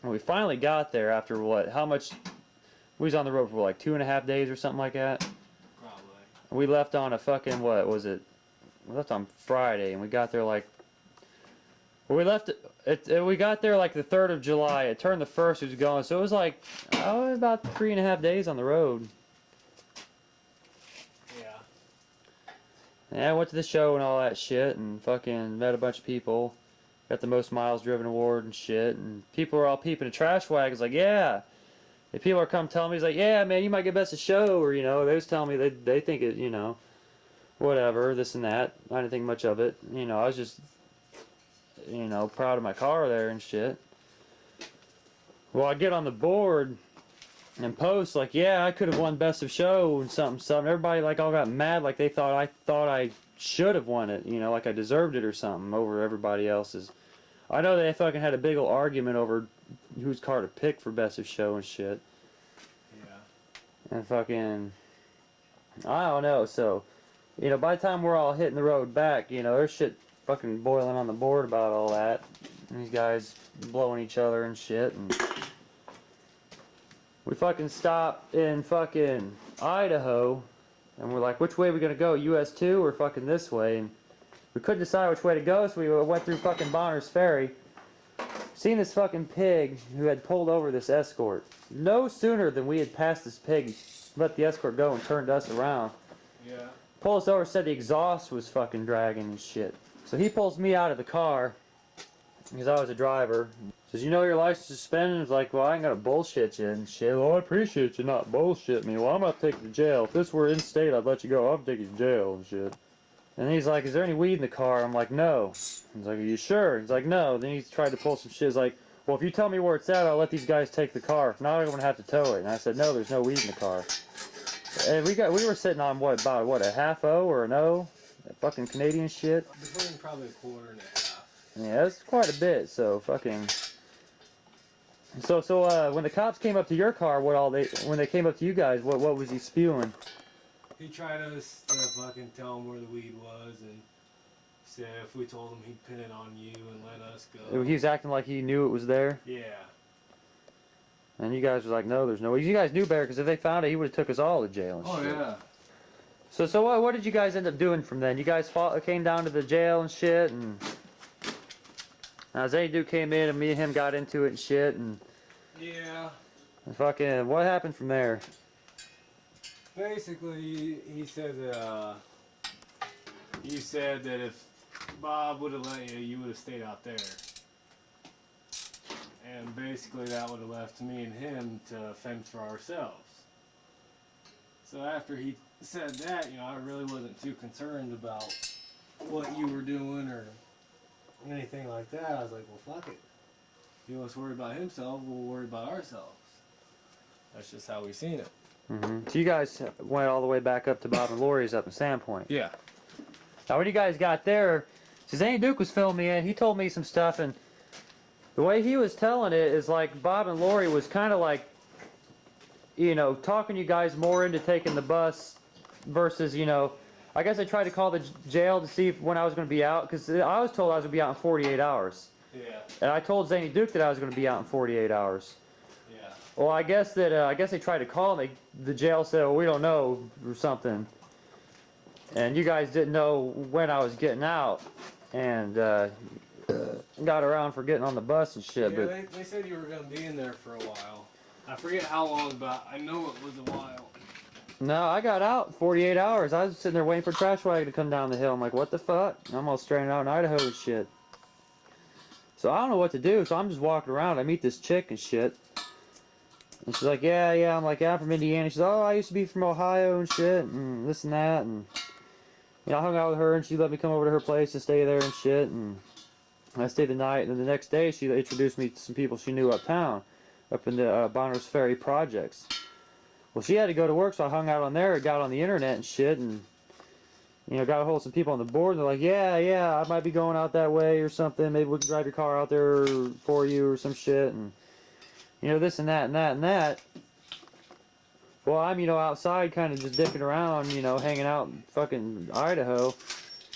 And we finally got there after what? How much? We was on the road for like 2.5 days or something like that. Probably. We left on a fucking, what was it? We left on Friday, and we got there like. Well, we left. We got there like the 3rd of July. It turned the 1st. It was going, so it was like about 3.5 days on the road. Yeah. Yeah, I went to the show and all that shit, and fucking met a bunch of people. Got the most miles driven award and shit, and people are all peeping at trash wagons like, yeah. And people are come telling me, he's like, yeah, man, you might get best of show, or, you know, they was telling me they think it, you know, whatever, this and that. I didn't think much of it. You know, I was just, you know, proud of my car there and shit. Well, I get on the board and post like, yeah, I could have won best of show and something. Everybody like all got mad, like they thought I should have won it, you know, like I deserved it or something over everybody else's. I know they fucking had a big old argument over whose car to pick for best of show and shit. Yeah. And fucking, I don't know. So, you know, by the time we're all hitting the road back, you know, there's shit fucking boiling on the board about all that. And these guys blowing each other and shit. And we fucking stopped in fucking Idaho, and we're like, which way are we gonna go? US 2 or fucking this way? And we couldn't decide which way to go, so we went through fucking Bonner's Ferry. Seen this fucking pig who had pulled over this escort. No sooner than we had passed this pig, let the escort go and turned us around. Yeah. Pulled us over, said the exhaust was fucking dragging and shit. So he pulls me out of the car, because I was a driver. Says, you know your license is suspended? It's like, well, I ain't gonna bullshit you and shit. Well, I appreciate you not bullshit me. Well, I'm gonna take you to jail. If this were in state, I'd let you go. I'll take you to jail and shit. And he's like, is there any weed in the car? I'm like, no. He's like, are you sure? He's like, no. Then he tried to pull some shit. He's like, well, if you tell me where it's at, I'll let these guys take the car. If not, I'm gonna have to tow it. And I said, no, there's no weed in the car. And we were sitting on about a half O or an O? That fucking Canadian shit. Between probably a quarter and a half. Yeah, that's quite a bit. So fucking. So when the cops came up to your car, when they came up to you guys, what was he spewing? He tried us to fucking tell him where the weed was, and said if we told him he'd pin it on you and let us go. He was acting like he knew it was there. Yeah. And you guys were like, no, there's no way. You guys knew better, because if they found it, he would have took us all to jail and shit. Yeah. So what did you guys end up doing from then? You guys came down to the jail and shit, and Zany Duke came in, and me and him got into it and shit, and Yeah. fucking, what happened from there? Basically, he said that if Bob would have let you, you would have stayed out there. And basically that would have left me and him to fend for ourselves. So after he said that, you know, I really wasn't too concerned about what you were doing or anything like that. I was like, well, fuck it. If he wants to worry about himself, we'll worry about ourselves. That's just how we seen it. So you guys went all the way back up to Bob and Lori's up in Sandpoint. Yeah. Now when you guys got there, Zany Duke was filming me, and he told me some stuff, and the way he was telling it is like Bob and Lori was kind of like, you know, talking you guys more into taking the bus versus, you know, I guess I tried to call the jail to see when I was going to be out, because I was told I was going to be out in 48 hours. Yeah. And I told Zany Duke that I was going to be out in 48 hours. Yeah. Well, I guess they tried to call me. The jail said, well, we don't know, or something. And you guys didn't know when I was getting out, and got around for getting on the bus and shit. Yeah, but they said you were going to be in there for a while. I forget how long, but I know it was a while. no, I got out in 48 hours. I was sitting there waiting for a trash wagon to come down the hill. I'm like, what the fuck? I'm all stranded out in Idaho and shit. So I don't know what to do, so I'm just walking around. I meet this chick and shit. And she's like, yeah. I'm like, yeah, I'm from Indiana. She's like, oh, I used to be from Ohio and shit, and this and that. And you know, I hung out with her, and she let me come over to her place to stay there and shit. And I stayed the night, and then the next day she introduced me to some people she knew uptown, up in the Bonner's Ferry projects. Well, she had to go to work, so I hung out on there, got on the internet and shit, and you know, got a hold of some people on the board, and they're like, yeah, I might be going out that way or something. Maybe we can drive your car out there for you or some shit, and you know, this and that and that and that. Well, I'm, you know, outside kind of just dicking around, you know, hanging out in fucking Idaho.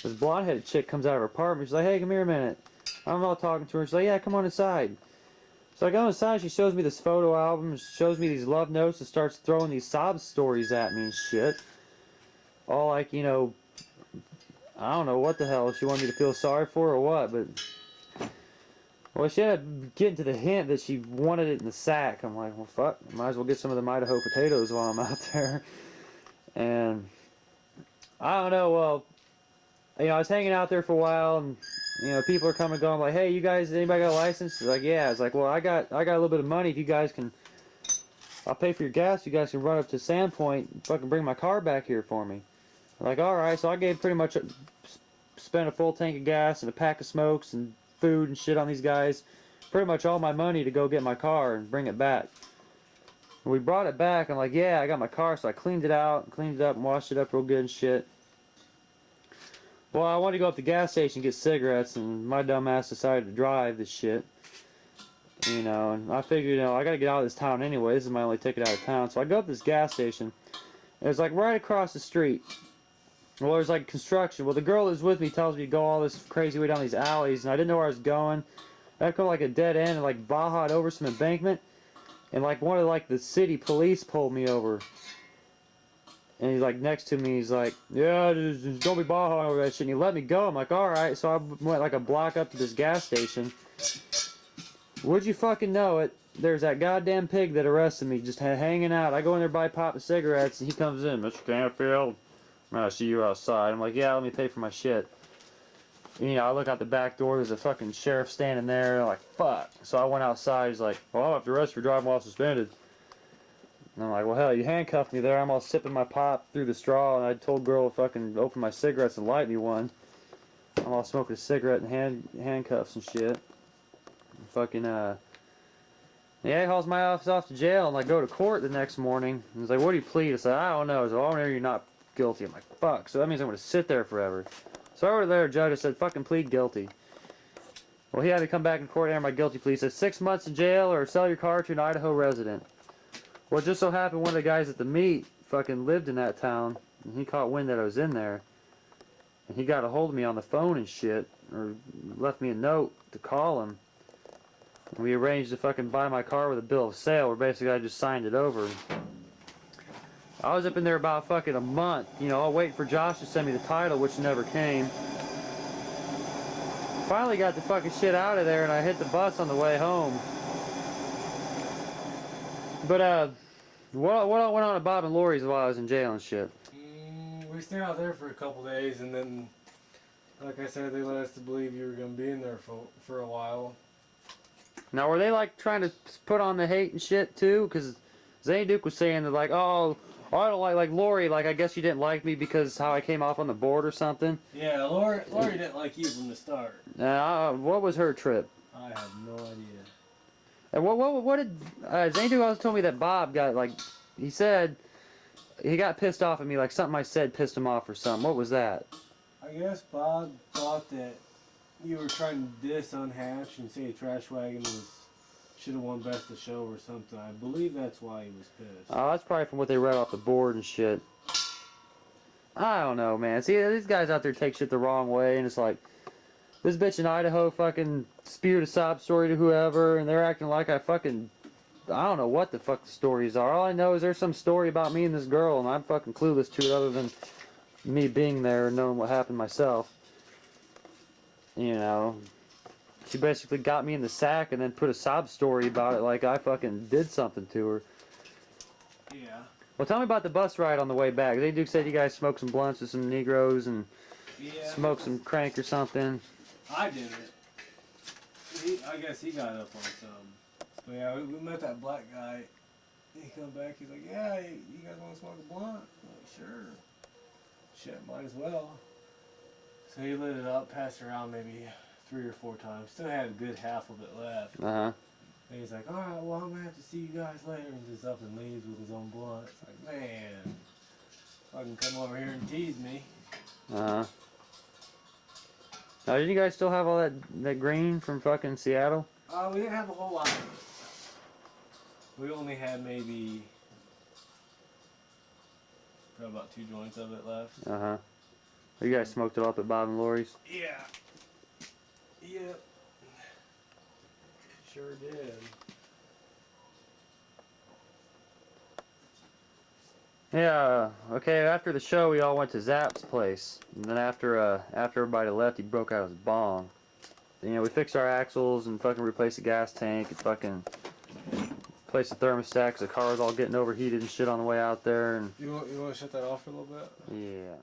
This blonde-headed chick comes out of her apartment. She's like, hey, come here a minute. I'm all talking to her. She's like, yeah, come on inside. So I go inside, she shows me this photo album, shows me these love notes, and starts throwing these sob stories at me and shit. All like, you know, I don't know what the hell she wanted me to feel sorry for or what, but... Well, she ended up getting to the hint that she wanted it in the sack. I'm like, well, fuck, might as well get some of them Idaho potatoes while I'm out there. And I don't know, well, you know, I was hanging out there for a while, and you know, people are coming and going like, hey, you guys, anybody got a license? It's like, yeah. It's like, well, I got a little bit of money. If you guys can, I'll pay for your gas. You guys can run up to Sandpoint and fucking bring my car back here for me. I'm like, all right. So I gave pretty much spent a full tank of gas and a pack of smokes and food and shit on these guys. Pretty much all my money to go get my car and bring it back. And we brought it back. I'm like, yeah, I got my car. So I cleaned it out, cleaned it up, and washed it up real good and shit. Well, I wanted to go up to the gas station and get cigarettes, and my dumb ass decided to drive this shit. You know, and I figured, you know, I gotta get out of this town anyway. This is my only ticket out of town. So I go up to this gas station. It was like right across the street. Well, there's like construction. Well, the girl that was with me tells me to go all this crazy way down these alleys, and I didn't know where I was going. I come like a dead end and like baha'd over some embankment, and like one of like the city police pulled me over. And he's like next to me, he's like, yeah, just don't be baha'ing over that shit. And he let me go. I'm like, alright. So I went like a block up to this gas station. Would you fucking know it? There's that goddamn pig that arrested me just hanging out. I go in there, buy a pop of cigarettes, and he comes in. Mr. Canfield, man, I see you outside. I'm like, yeah, let me pay for my shit. And, you know, I look out the back door. There's a fucking sheriff standing there. I'm like, fuck. So I went outside. He's like, well, I'll have to arrest you for driving while suspended. And I'm like, well, hell, you handcuffed me there. I'm all sipping my pop through the straw, and I told girl to fucking open my cigarettes and light me one. I'm all smoking a cigarette and handcuffs and shit. And fucking, yeah, he hauls my office off to jail, and I go to court the next morning. And he's like, what do you plead? I said, I don't know. He's like, oh, no, you're not guilty. I'm like, fuck. So that means I'm going to sit there forever. So I went there, judge. I said, fucking plead guilty. Well, he had me come back in court and answer my guilty plea. He said, 6 months in jail or sell your car to an Idaho resident. Well, it just so happened one of the guys at the meet fucking lived in that town, and he caught wind that I was in there. And he got a hold of me on the phone and shit, or left me a note to call him. And we arranged to fucking buy my car with a bill of sale, where basically I just signed it over. I was up in there about fucking a month, you know, all waiting for Josh to send me the title, which never came. Finally got the fucking shit out of there, and I hit the bus on the way home. But, what went on at Bob and Lori's while I was in jail and shit? We stayed out there for a couple days, and then, like I said, they led us to believe you were going to be in there for a while. Now, were they, like, trying to put on the hate and shit, too? Because Zane Duke was saying that, like, oh, I don't like Lori, like, I guess you didn't like me because how I came off on the board or something. Yeah, Lori didn't like you from the start. What was her trip? I have no idea. And what did Zane Duke also told me that Bob got, like, he said he got pissed off at me, like something I said pissed him off or something. What was that? I guess Bob thought that you were trying to diss Unhatched and say Trash Wagon should have won Best of Show or something. I believe that's why he was pissed. Oh, that's probably from what they read off the board and shit. I don't know, man. See, these guys out there take shit the wrong way, and it's like, this bitch in Idaho fucking spewed a sob story to whoever, and they're acting like I don't know what the fuck the stories are. All I know is there's some story about me and this girl, and I'm fucking clueless to it other than me being there and knowing what happened myself. You know, she basically got me in the sack and then put a sob story about it like I fucking did something to her. Yeah. Well, tell me about the bus ride on the way back. They do said you guys smoked some blunts with some Negroes and smoked some crank or something. I didn't. I guess he got up on some. But yeah, we met that black guy. He come back, he's like, yeah, you guys want to smoke a blunt? I'm like, sure. Shit, might as well. So he lit it up, passed it around maybe 3 or 4 times. Still had a good half of it left. Uh-huh. And he's like, alright, well, I'm going to have to see you guys later. And just up and leaves with his own blunt. It's like, man, fucking come over here and tease me. Uh-huh. Now, did you guys still have all that green from fucking Seattle? We didn't have a whole lot of it. We only had maybe probably about 2 joints of it left. Uh-huh. You guys smoked it up at Bob and Lori's? Yeah. Yep. Sure did. Yeah, okay, after the show, we all went to Zap's place. And then after everybody left, he broke out his bong. You know, we fixed our axles and fucking replaced the gas tank and fucking replaced the thermostat 'cause the car was all getting overheated and shit on the way out there. And You want to shut that off for a little bit? yeah.